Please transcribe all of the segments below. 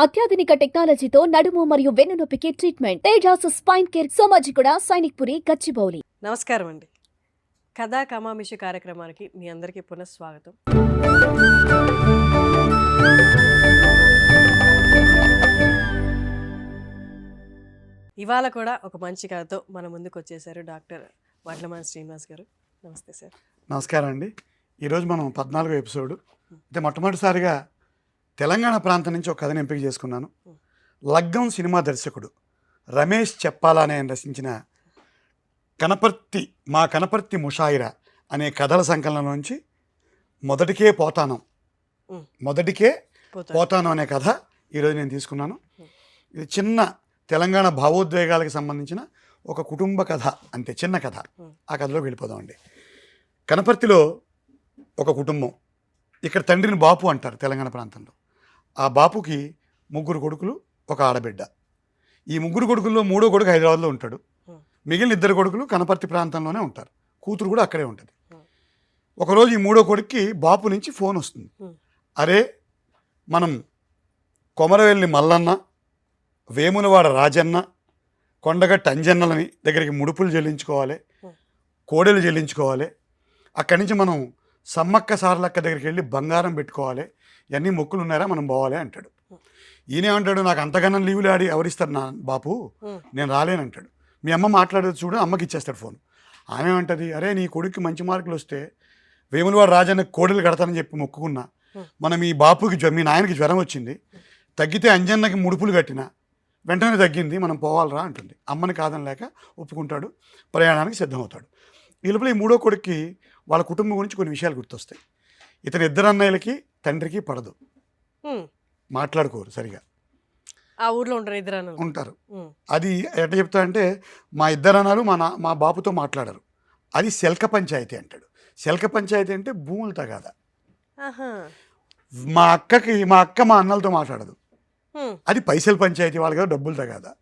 అత్యాధునిక టెక్నాలజీతో నడుము మరియు వెన్నునొప్పికి treatment Tejas spine care Somajiguda Sainikpuri Gachibowli. నమస్కారం అండి. కథా కమామిషి కార్యక్రమానికి మీ అందరికీ పునఃస్వాగతం. ఇవాళ కూడా ఒక మంచి కథతో మన ముందుకు వచ్చేసారు డాక్టర్ వడ్లమాన్ శ్రీనివాస్ గారు. నమస్తే సార్. నమస్కారం అండి. ఈరోజు మనం 14వ ఎపిసోడ్. అయితే మొట్టమొదటిసారిగా తెలంగాణ ప్రాంతం నుంచి ఒక కథను ఎంపిక చేసుకున్నాను. లగ్గం సినిమా దర్శకుడు రమేష్ చెప్పాలనే రచించిన కనపర్తి ముషాయిరా అనే కథల సంకలనం నుంచి మొదటికే పోతాను అనే కథ ఈరోజు నేను తీసుకున్నాను. ఇది చిన్న తెలంగాణ భావోద్వేగాలకు సంబంధించిన ఒక కుటుంబ కథ, అంటే చిన్న కథ. ఆ కథలోకి వెళ్ళిపోదామండి. కనపర్తిలో ఒక కుటుంబం. ఇక్కడ తండ్రిని బాపు అంటారు తెలంగాణ ప్రాంతంలో. ఆ బాపుకి 3 కొడుకులు, ఒక ఆడబిడ్డ. ఈ 3 కొడుకుల్లో 3వ కొడుకు హైదరాబాద్లో ఉంటాడు. మిగిలిన 2 కొడుకులు కనపర్తి ప్రాంతంలోనే ఉంటారు. కూతురు కూడా అక్కడే ఉంటుంది. ఒకరోజు ఈ 3వ కొడుక్కి బాపు నుంచి ఫోన్ వస్తుంది. అరే, మనం కొమరవెల్లి మల్లన్న, వేములవాడ రాజన్న, కొండగట్టు అంజన్నలని దగ్గరికి ముడుపులు చెల్లించుకోవాలి, కోడెలు చెల్లించుకోవాలి. అక్కడి నుంచి మనం సమ్మక్క సారలక్క దగ్గరికి వెళ్ళి బంగారం పెట్టుకోవాలి, ఇవన్నీ మొక్కులు ఉన్నారా, మనం పోవాలి అంటాడు. ఈయనేమంటాడు, నాకు అంతకన్నా లీవులు ఆడి ఎవరిస్తారు నా బాపు, నేను రాలేనంటాడు. మీ అమ్మ మాట్లాడేది చూడు, అమ్మకి ఇచ్చేస్తాడు ఫోన్. ఆమె ఏమంటుంది, అరే నీ కొడుక్కి మంచి మార్కులు వస్తే వేములవాడ రాజన్న కోడెలు కడతానని చెప్పి మొక్కుకున్నా, మనం ఈ బాపుకి మీ నాయనకి జ్వరం వచ్చింది, తగ్గితే అంజన్నకి ముడుపులు కట్టినా వెంటనే తగ్గింది, మనం పోవాలరా అంటుంది. అమ్మని కాదని లేక ఒప్పుకుంటాడు, ప్రయాణానికి సిద్ధమవుతాడు. ఈ లోపల ఈ 3వ కొడుక్కి వాళ్ళ కుటుంబం గురించి కొన్ని విషయాలు గుర్తొస్తాయి. ఇతని 2 అన్నయ్యలకి తండ్రికి పడదు, మాట్లాడుకోరు సరిగా. ఆ ఊర్లో ఉంటారు. అది ఎట్లా చెప్తా అంటే, మా 2 అన్నలు మా బాపుతో మాట్లాడరు. అది శల్క పంచాయతీ అంటాడు. శల్క పంచాయతీ అంటే భూములు తగాదా. మా అక్క మా అన్నలతో మాట్లాడదు. అది పైసలు పంచాయతీ, వాళ్ళ కదా డబ్బులు తగాదా.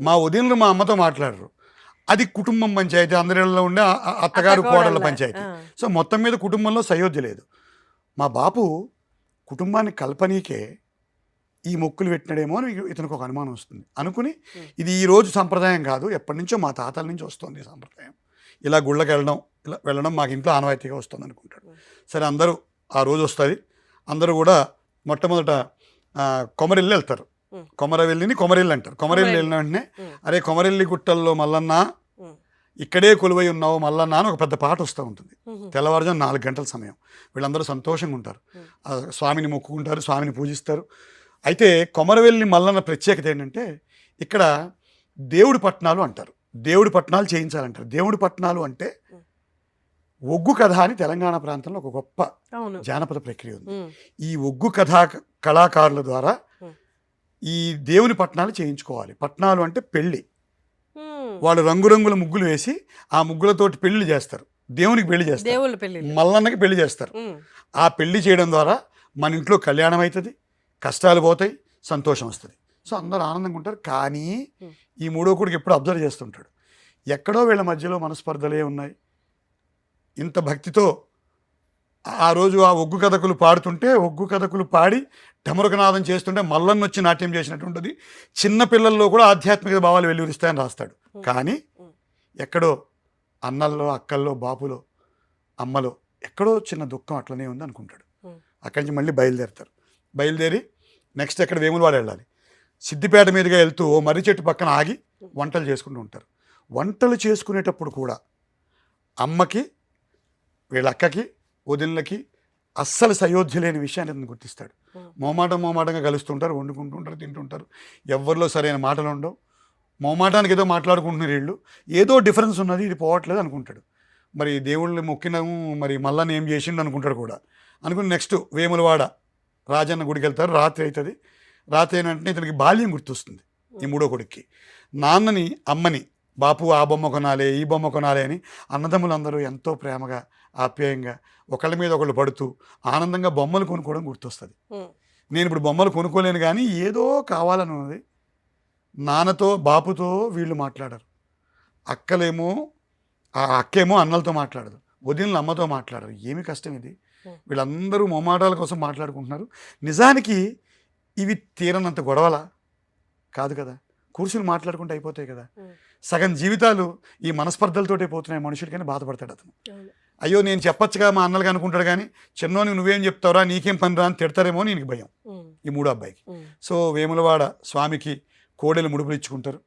మా వదినలు మా అమ్మతో మాట్లాడరు. అది కుటుంబం పంచాయతీ, అందరిలో ఉండే అత్తగారు కోడళ్ళ పంచాయతీ. సో మొత్తం మీద కుటుంబంలో సయోధ్య లేదు. మా బాపు కుటుంబాన్ని కల్పనీకే ఈ మొక్కులు పెట్టినాడేమో అని ఇతనికి ఒక అనుమానం వస్తుంది. అనుకుని ఇది ఈరోజు సంప్రదాయం కాదు, ఎప్పటి నుంచో మా తాతల నుంచి వస్తుంది ఈ సంప్రదాయం, ఇలా గుళ్ళకి వెళ్ళడం మాకు ఇంట్లో ఆనవాయితీగా వస్తుంది అనుకుంటాడు. సరే, అందరూ ఆ రోజు వస్తుంది. అందరూ కూడా మొట్టమొదట కొమరెల్లి వెళ్తారు. కొమరెల్లి అంటారు. కొమరెల్లి వెళ్ళిన వెంటనే, అరే కొమరెల్లి గుట్టల్లో మల్లన్న, ఇక్కడే కొలువై ఉన్నావు మల్లన్న అని ఒక పెద్ద పాట వస్తూ ఉంటుంది. తెల్లవారుజాము 4 గంటల సమయం. వీళ్ళందరూ సంతోషంగా ఉంటారు, స్వామిని మొక్కుకుంటారు, స్వామిని పూజిస్తారు. అయితే కొమరవెల్లి మల్లన్న ప్రత్యేకత ఏంటంటే, ఇక్కడ దేవుడి పట్నాలు అంటారు, దేవుడి పట్నాలు చేయించాలంటారు. దేవుడి పట్నాలు అంటే ఒగ్గు కథ అని తెలంగాణ ప్రాంతంలో ఒక గొప్ప జానపద ప్రక్రియ ఉంది. ఈ ఒగ్గు కళాకారుల ద్వారా ఈ దేవుని పట్నాలు చేయించుకోవాలి. పట్నాలు అంటే పెళ్ళి. వాళ్ళు రంగురంగుల ముగ్గులు వేసి ఆ ముగ్గులతోటి పెళ్లి చేస్తారు, దేవునికి పెళ్లి చేస్తారు, మల్లన్నకి పెళ్లి చేస్తారు. ఆ పెళ్లి చేయడం ద్వారా మన ఇంట్లో కళ్యాణం అవుతుంది, కష్టాలు పోతాయి, సంతోషం వస్తుంది. సో అందరూ ఆనందంగా ఉంటారు. కానీ ఈ 3వ కొడుకు ఎప్పుడు అబ్జర్వ్ చేస్తుంటాడు, ఎక్కడో వీళ్ళ మధ్యలో మనస్పర్ధలే ఉన్నాయి. ఇంత భక్తితో ఆ రోజు ఆ ఒగ్గు కథకులు పాడుతుంటే, ఒగ్గు కథకులు పాడి ఢమరుకనాదం చేస్తుంటే మల్లన్న వచ్చి నాట్యం చేసినట్టు ఉంటుంది. చిన్న పిల్లల్లో కూడా ఆధ్యాత్మిక భావాలు వెలువరిస్తాయని రాస్తాడు. కానీ ఎక్కడో అన్నల్లో, అక్కల్లో, బాపులో, అమ్మలో ఎక్కడో చిన్న దుఃఖం అట్లనే ఉంది అనుకుంటాడు. అక్కడి నుంచి మళ్ళీ బయలుదేరి నెక్స్ట్ ఎక్కడ వేములవాడ వెళ్ళాలి. సిద్దిపేట మీదుగా వెళ్తూ ఓ మర్రి చెట్టు పక్కన ఆగి వంటలు చేసుకుంటూ ఉంటారు. వంటలు చేసుకునేటప్పుడు కూడా అమ్మకి, వీళ్ళ అక్కకి, వదినలకి అస్సలు సయోధ్య లేని విషయాన్ని అతను గుర్తిస్తాడు. మోమాటంగా కలుస్తుంటారు, వండుకుంటుంటారు, తింటుంటారు. ఎవరిలో సరైన మాటలు ఉండవు. మోమాటానికి ఏదో మాట్లాడుకుంటున్నారు వీళ్ళు, ఏదో డిఫరెన్స్ ఉన్నది, ఇది పోవట్లేదు అనుకుంటాడు. మరి దేవుళ్ళని మొక్కినాము, మరి మళ్ళీ ఏం చేసిండు అనుకుంటాడు కూడా. అనుకుని నెక్స్ట్ వేములవాడ రాజన్న గుడికి వెళ్తారు. రాత్రి అవుతుంది. రాత్రి అయినంటే ఇతనికి బాల్యం గుర్తొస్తుంది. ఈ 3వ కొడుక్కి నాన్నని, అమ్మని, బాపు ఆ బొమ్మ కొనాలి, ఈ బొమ్మ కొనాలి అని అన్నదమ్ములందరూ ఎంతో ప్రేమగా, ఆప్యాయంగా ఒకళ్ళ మీద ఒకళ్ళు పడుతూ ఆనందంగా బొమ్మలు కొనుక్కోవడం గుర్తొస్తుంది. నేను ఇప్పుడు బొమ్మలు కొనుక్కోలేను, కానీ ఏదో కావాలని ఉన్నది. నాన్నతో, బాపుతో వీళ్ళు మాట్లాడరు. అక్కేమో అన్నలతో మాట్లాడదు, వదినలు అమ్మతో మాట్లాడరు. ఏమి కష్టం ఇది. వీళ్ళందరూ మొమాటాల కోసం మాట్లాడుకుంటున్నారు. నిజానికి ఇవి తీరనంత గొడవలా కాదు కదా, కూర్చుని మాట్లాడుకుంటూ అయిపోతాయి కదా. సగం జీవితాలు ఈ మనస్పర్ధలతోటే పోతున్నాయి మనుషులకని బాధపడతాడు అతను. అయ్యో నేను చెప్పొచ్చుగా మా అన్నలుగా అనుకుంటాడు, కానీ చిన్నోనికి నువ్వేం చెప్తావురా, నీకేం పని రా అని తిడతారేమో అని నీకు భయం ఈ మూడో అబ్బాయికి. సో వేములవాడ స్వామికి కోడెలు ముడుపులు ఇచ్చుకుంటారు.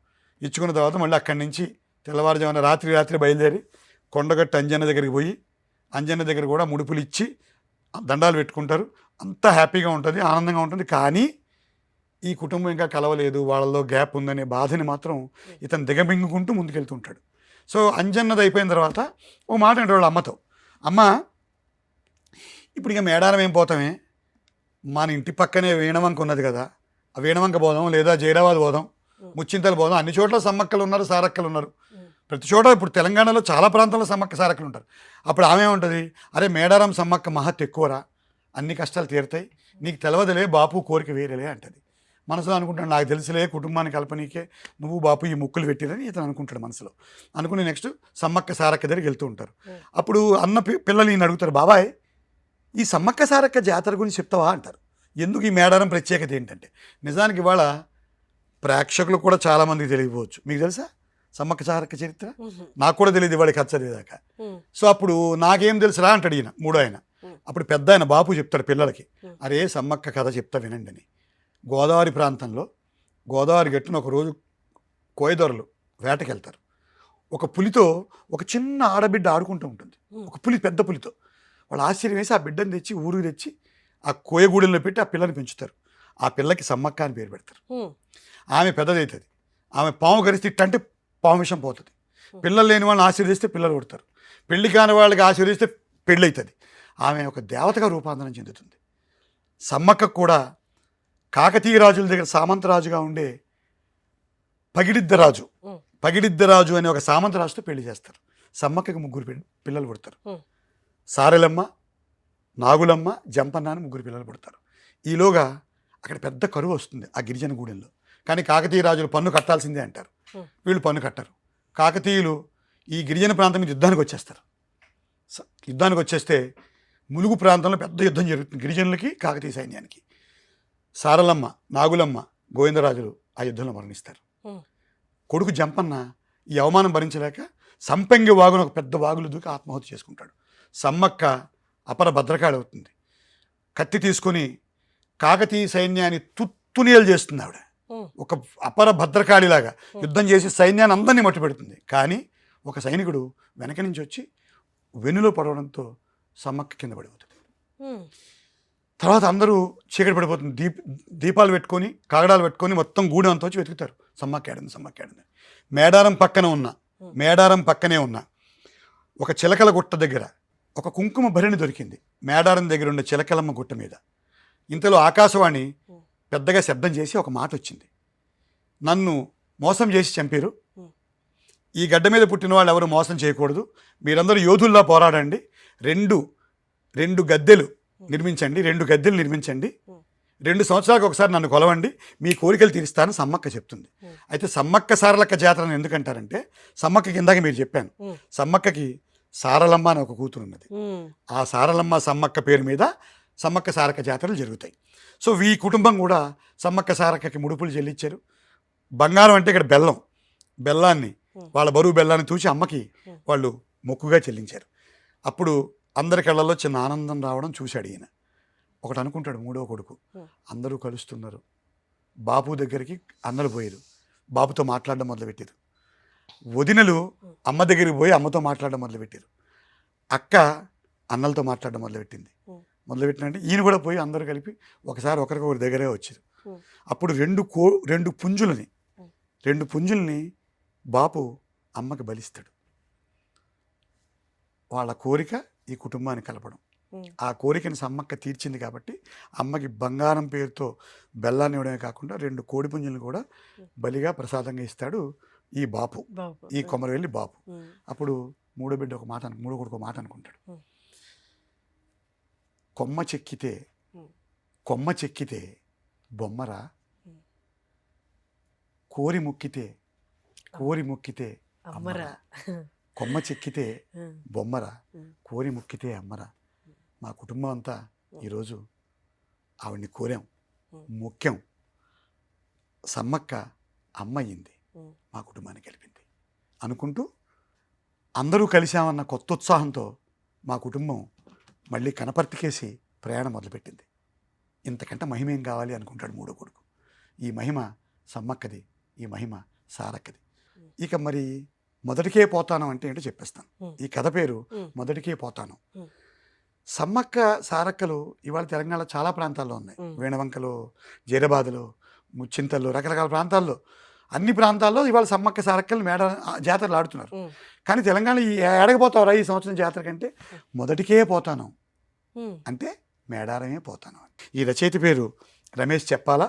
ఇచ్చుకున్న తర్వాత మళ్ళీ అక్కడి నుంచి తెల్లవారుజామున రాత్రి బయలుదేరి కొండగట్టు అంజన్న దగ్గరికి పోయి అంజన్న దగ్గర కూడా ముడుపులు ఇచ్చి దండాలు పెట్టుకుంటారు. అంతా హ్యాపీగా ఉంటుంది, ఆనందంగా ఉంటుంది. కానీ ఈ కుటుంబం ఇంకా కలవలేదు, వాళ్ళలో గ్యాప్ ఉందనే బాధని మాత్రం ఇతను దిగమింగుకుంటూ ముందుకెళ్తుంటాడు. సో అంజన్నది అయిపోయిన తర్వాత ఓ మాట అంటే వాళ్ళ అమ్మతో, అమ్మ ఇప్పుడు ఇక మేడారం ఏం పోతామే, మన ఇంటి పక్కనే వీణవంక ఉన్నది కదా, ఆ వీణవంక పోదాం, లేదా జైరాబాద్ పోదాం, ముచ్చింతలు పోదాం. అన్ని చోట్ల సమ్మక్కలు ఉన్నారు, సారక్కలు ఉన్నారు. ప్రతి చోట ఇప్పుడు తెలంగాణలో చాలా ప్రాంతాల్లో సమ్మక్క సారక్కలు ఉంటారు. అప్పుడు ఆమె ఉంటుంది, అరే మేడారం సమ్మక్క మహత్ ఎక్కువరా, అన్ని కష్టాలు తీరుతాయి, నీకు తెలవదులే బాపు కోరిక వేరేలే అంటది. మనసులో అనుకుంటాడు, నాకు తెలుసులే కుటుంబాన్ని కల్పనీకే నువ్వు బాపు ఈ ముక్కులు పెట్టిరని ఇతను అనుకుంటాడు మనసులో. అనుకుని నెక్స్ట్ సమ్మక్క సారక్క దగ్గరికి వెళ్తూ ఉంటారు. అప్పుడు అన్న పిల్లలు ఈయన అడుగుతారు, బాబాయ్ ఈ సమ్మక్క సారక్క జాతర గురించి చెప్తావా అంటారు. ఎందుకు ఈ మేడారం ప్రత్యేకత ఏంటంటే, నిజానికి ఇవాళ ప్రేక్షకులు కూడా చాలామందికి తెలియకపోవచ్చు. మీకు తెలుసా సమ్మక్క సారక్క చరిత్ర? నాకు కూడా తెలియదు ఇవాళ కథ చదివేదాకా. సో అప్పుడు నాకేం తెలుసురా అంటాడు ఈయన మూడో ఆయన. అప్పుడు పెద్ద ఆయన బాపు చెప్తాడు పిల్లలకి, అరే సమ్మక్క కథ చెప్తా వినండి అని. గోదావరి ప్రాంతంలో గోదావరి గట్టున ఒకరోజు కోయదొరలు వేటకెళ్తారు. ఒక పులితో ఒక చిన్న ఆడబిడ్డ ఆడుకుంటూ ఉంటుంది, ఒక పులి, పెద్ద పులితో. వాళ్ళు ఆశ్చర్యం వేసి ఆ బిడ్డను తెచ్చి ఊరికి తెచ్చి ఆ కోయగూడెల్లో పెట్టి ఆ పిల్లని పెంచుతారు. ఆ పిల్లకి సమ్మక్క అని పేరు పెడతారు. ఆమె పెద్దదవుతుంది, ఆమె పాము గరిస్తే ఇట్టంటే పాము విషం పోతుంది. పిల్లలు లేని వాళ్ళని ఆశీర్వదిస్తే పిల్లలు కొడతారు, పెళ్లి కాని వాళ్ళకి ఆశీర్వదిస్తే పెళ్ళి అవుతుంది. ఆమె ఒక దేవతగా రూపాంతరం చెందుతుంది. సమ్మక్క కూడా కాకతీయ రాజుల దగ్గర సామంతరాజుగా ఉండే పగిడిద్దరాజు అనే ఒక సామంతరాజుతో పెళ్లి చేస్తారు. సమ్మక్కకి ముగ్గురు పిల్లలు పుడతారు. సారెలమ్మ, నాగులమ్మ, జంపన్న అని ముగ్గురు పిల్లలు పుడతారు. ఈలోగా అక్కడ పెద్ద కరువు వస్తుంది ఆ గిరిజన గూడెంలో. కానీ కాకతీయ రాజులు పన్ను కట్టాల్సిందే అంటారు, వీళ్ళు పన్ను కట్టరు. కాకతీయులు ఈ గిరిజన ప్రాంతం మీద యుద్ధానికి వచ్చేస్తారు. యుద్ధానికి వచ్చేస్తే ములుగు ప్రాంతంలో పెద్ద యుద్ధం జరుగుతుంది గిరిజనులకి కాకతీయ సైన్యానికి. సారలమ్మ, నాగులమ్మ, గోవిందరాజులు ఆ యుద్ధంలో మరణిస్తారు. కొడుకు జంపన్న ఈ అవమానం భరించలేక సంపెంగి వాగును ఒక పెద్ద వాగులు దూకి ఆత్మహత్య చేసుకుంటాడు. సమ్మక్క అపర భద్రకాళి అవుతుంది. కత్తి తీసుకొని కాకతీయ సైన్యాన్ని తుత్తునియలు చేస్తుంది ఆవిడ. ఒక అపర భద్రకాళిలాగా యుద్ధం చేసి సైన్యాన్ని అందరినీ మట్టు పెడుతుంది. కానీ ఒక సైనికుడు వెనక నుంచి వచ్చి వెన్నులో పడవడంతో సమ్మక్క కింద పడిపోతుంది. తర్వాత అందరూ చీకటి పడిపోతుంది. దీపాలు పెట్టుకొని కాగడాలు పెట్టుకొని మొత్తం గూడెం అంతా వచ్చి వెతుకుతారు, సమ్మక్క ఏడింది. మేడారం పక్కనే ఉన్న ఒక చిలకల గుట్ట దగ్గర ఒక కుంకుమ భరిణి దొరికింది. మేడారం దగ్గర ఉన్న చిలకలమ్మ గుట్ట మీద. ఇంతలో ఆకాశవాణి పెద్దగా శబ్దం చేసి ఒక మాట వచ్చింది, నన్ను మోసం చేసి చంపారు, ఈ గడ్డ మీద పుట్టిన వాళ్ళు ఎవరు మోసం చేయకూడదు, మీరందరూ యోధుల్లా పోరాడండి, రెండు గద్దెలు నిర్మించండి, 2 సంవత్సరాలకు ఒకసారి నన్ను కొలవండి, మీ కోరికలు తీరుస్తానని సమ్మక్క చెప్తుంది. అయితే సమ్మక్క సారలక్క జాతరను ఎందుకంటారంటే, సమ్మక్కకి ఇందాక మీరు చెప్పాను, సమ్మక్కకి సారలమ్మ అని ఒక కూతురు ఉన్నది. ఆ సారలమ్మ సమ్మక్క పేరు మీద సమ్మక్క సారక్క జాతరలు జరుగుతాయి. సో ఈ కుటుంబం కూడా సమ్మక్క సారక్కకి ముడుపులు చెల్లించారు. బంగారం అంటే ఇక్కడ బెల్లాన్ని వాళ్ళ బరువు బెల్లాన్ని చూసి అమ్మకి వాళ్ళు మొక్కుగా చెల్లించారు. అప్పుడు అందరి కళ్ళల్లో చిన్న ఆనందం రావడం చూశాడు ఈయన. ఒకటి అనుకుంటాడు, మూడో కొడుకు అందరూ కలుస్తున్నారు, బాపు దగ్గరికి అన్నలు పోయారు, బాపుతో మాట్లాడడం మొదలుపెట్టారు. వదినలు అమ్మ దగ్గరికి పోయి అమ్మతో మాట్లాడడం మొదలుపెట్టారు. అక్క అన్నలతో మాట్లాడడం మొదలుపెట్టినంటే ఈయన కూడా పోయి అందరూ కలిపి ఒకసారి ఒకరికొకరి దగ్గరే వచ్చారు. అప్పుడు రెండు పుంజుల్ని బాపు అమ్మకి బలిస్తాడు. వాళ్ళ కోరిక ఈ కుటుంబాన్ని కలపడం. ఆ కోరికని సమ్మక్క తీర్చింది కాబట్టి అమ్మకి బంగారం పేరుతో బెల్లాన్ని ఇవ్వడమే కాకుండా 2 కోడి పుంజులను కూడా బలిగా ప్రసాదంగా ఇస్తాడు ఈ బాపు, ఈ కొమరవెల్లి బాపు. అప్పుడు మూడో కొడుకు ఒక మాట అనుకుంటాడు, కొమ్మ చెక్కితే బొమ్మరా, కోరి మొక్కితే అమ్మరా, కొమ్మ చెక్కితే బొమ్మరా, కోరి మొక్కితే అమ్మరా. మా కుటుంబం అంతా ఈరోజు ఆవిడ్ని కోరాం, ముఖ్యం సమ్మక్క అమ్మ అయ్యింది, ఉమ్, మా కుటుంబాన్ని కలిపింది అనుకుంటూ అందరూ కలిశామన్న కొత్త ఉత్సాహంతో మా కుటుంబం మళ్ళీ కనపర్తికేసి ప్రయాణం మొదలుపెట్టింది. ఇంతకంటే మహిమ ఏం కావాలి అనుకుంటాడు మూడో కొడుకు. ఈ మహిమ సమ్మక్కది, ఈ మహిమ సారక్కది. ఇక మరి మొదటికే పోతాను అంటే ఏంటో చెప్పేస్తాను. ఈ కథ పేరు మొదటికే పోతాను. సమ్మక్క సారక్కలు ఇవాళ తెలంగాణలో చాలా ప్రాంతాల్లో ఉన్నాయి. వేణవంకలు, జైరాబాదులో, ముచ్చింతల్లో, రకరకాల ప్రాంతాల్లో, అన్ని ప్రాంతాల్లో ఇవాళ సమ్మక్క సారక్కలు జాతరలు ఆడుతున్నారు. కానీ తెలంగాణ ఈ ఏడకపోతావురా ఈ సంవత్సరం జాతర కంటే మొదటికే పోతాను అంటే మేడారమే పోతాను. ఈ రచయిత పేరు రమేష్ చెప్పాలా.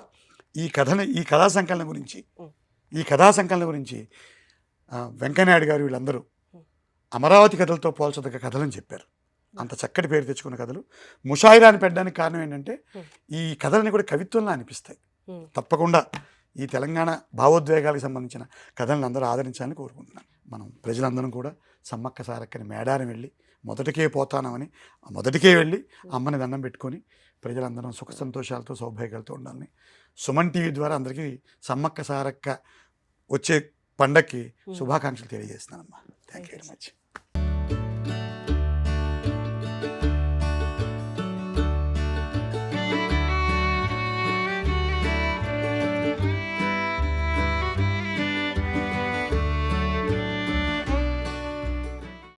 ఈ కథా సంకలనం గురించి వెంకయ్యనాయుడు గారు వీళ్ళందరూ అమరావతి కథలతో పోల్చదగ్గ కథలని చెప్పారు. అంత చక్కటి పేరు తెచ్చుకున్న కథలు. ముషాయిరాని పెట్టడానికి కారణం ఏంటంటే ఈ కథలని కూడా కవిత్వంలా అనిపిస్తాయి. తప్పకుండా ఈ తెలంగాణ భావోద్వేగాలకు సంబంధించిన కథలను అందరూ ఆదరించాలని కోరుకుంటున్నాను. మనం ప్రజలందరం కూడా సమ్మక్క సారక్కని మేడారం వెళ్ళి మొదటికే పోతానమని మొదటికే వెళ్ళి అమ్మని దండం పెట్టుకొని ప్రజలందరం సుఖ సంతోషాలతో సౌభాగ్యాలతో ఉండాలని సుమన్ టీవీ ద్వారా అందరికీ సమ్మక్క సారక్క వచ్చే పండక్కి శుభాకాంక్షలు తెలియజేస్తున్నానమ్మా. Thank you very much.